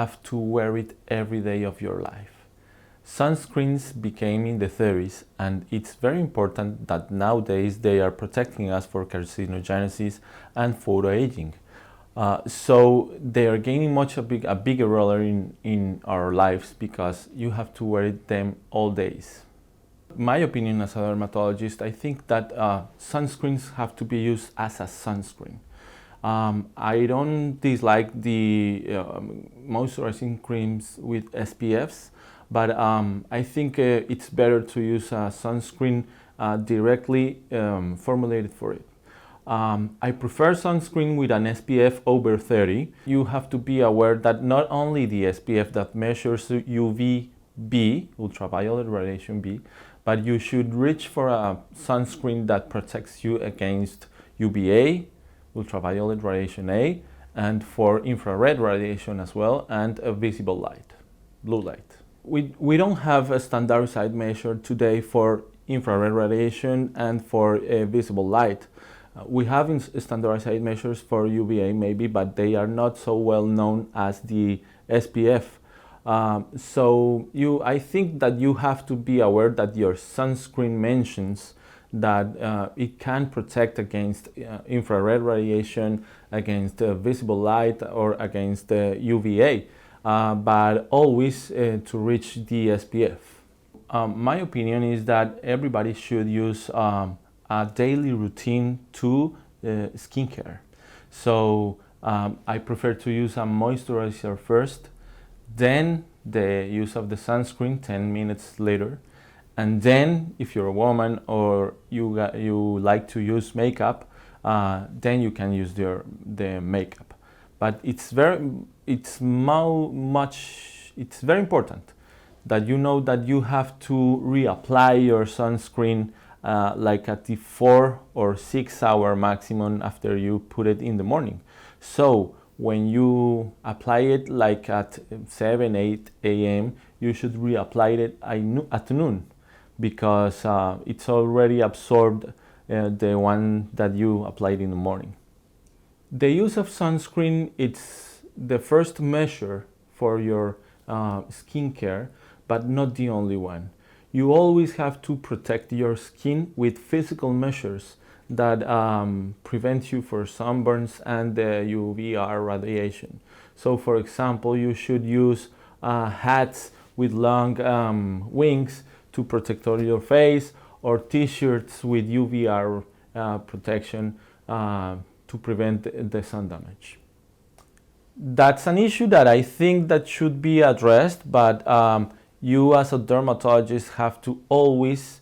have to wear it every day of your life. Sunscreens became in the 30s, and it's very important that nowadays they are protecting us for carcinogenesis and photoaging. So they are gaining a bigger role in our lives because you have to wear them all days. My opinion as a dermatologist, I think that sunscreens have to be used as a sunscreen. I don't dislike the moisturizing creams with SPFs, but I think it's better to use a sunscreen directly formulated for it. I prefer sunscreen with an SPF over 30. You have to be aware that not only the SPF that measures UVB, ultraviolet radiation B, but you should reach for a sunscreen that protects you against UVA, ultraviolet radiation A, and for infrared radiation as well, and a visible light, blue light. We don't have a standardized measure today for infrared radiation and for visible light. We have standardized measures for UVA maybe, but they are not so well known as the SPF. I think that you have to be aware that your sunscreen mentions that it can protect against infrared radiation, against visible light, or against UVA, but always to reach the SPF. My opinion is that everybody should use a daily routine to skincare. So I prefer to use a moisturizer first, then the use of the sunscreen 10 minutes later, and then if you're a woman or you like to use makeup, then you can use the makeup. But it's very important that you know that you have to reapply your sunscreen like at the 4 or 6 hour maximum after you put it in the morning. So when you apply it like at 7, 8 a.m., you should reapply it at noon, because it's already absorbed the one that you applied in the morning. The use of sunscreen, it's the first measure for your skincare, but not the only one. You always have to protect your skin with physical measures that prevent you from sunburns and the UVR radiation. So for example, you should use hats with long wings to protect all your face, or t-shirts with UVR protection to prevent the sun damage. That's an issue that I think that should be addressed, but you as a dermatologist have to always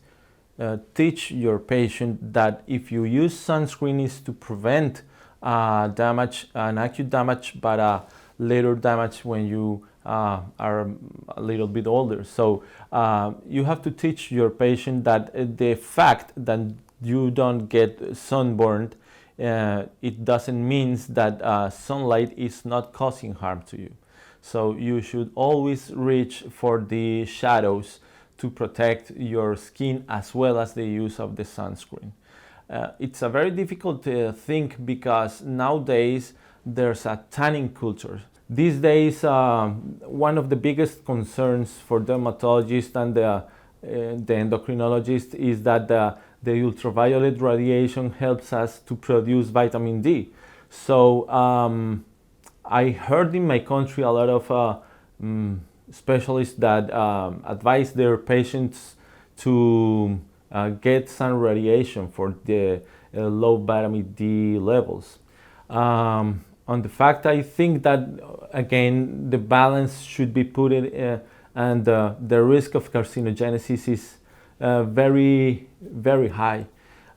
teach your patient that if you use sunscreen is to prevent damage, an acute damage, but a later damage when you are a little bit older. So you have to teach your patient that the fact that you don't get sunburned, it doesn't mean that sunlight is not causing harm to you. So you should always reach for the shadows to protect your skin, as well as the use of the sunscreen. It's a very difficult thing because nowadays there's a tanning culture. These days, one of the biggest concerns for dermatologists and the endocrinologists is that the ultraviolet radiation helps us to produce vitamin D. So I heard in my country a lot of specialists that advise their patients to get sun radiation for the low vitamin D levels. On the fact, I think that again the balance should be put in, and the risk of carcinogenesis is very high.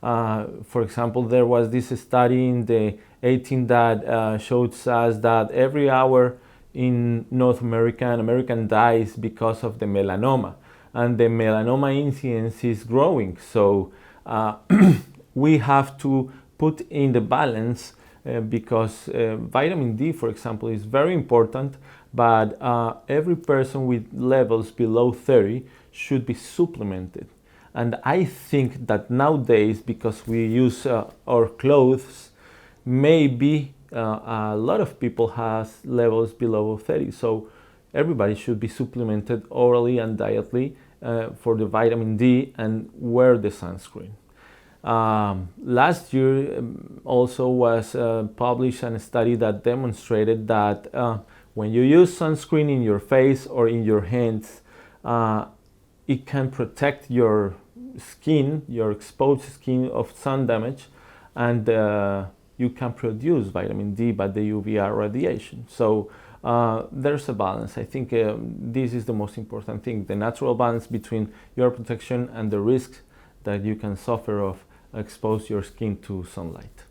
For example, there was this study in the 18 that showed us that every hour in North America, an American dies because of the melanoma, and the melanoma incidence is growing. So we have to put in the balance because vitamin D, for example, is very important, but every person with levels below 30 should be supplemented. And I think that nowadays, because we use our clothes, maybe a lot of people has levels below 30. So everybody should be supplemented orally and dietally for the vitamin D and wear the sunscreen. Last year also was published a study that demonstrated that when you use sunscreen in your face or in your hands, it can protect your skin, your exposed skin of sun damage, and you can produce vitamin D by the UVR radiation. So there's a balance. I think this is the most important thing, the natural balance between your protection and the risks that you can suffer of expose your skin to sunlight.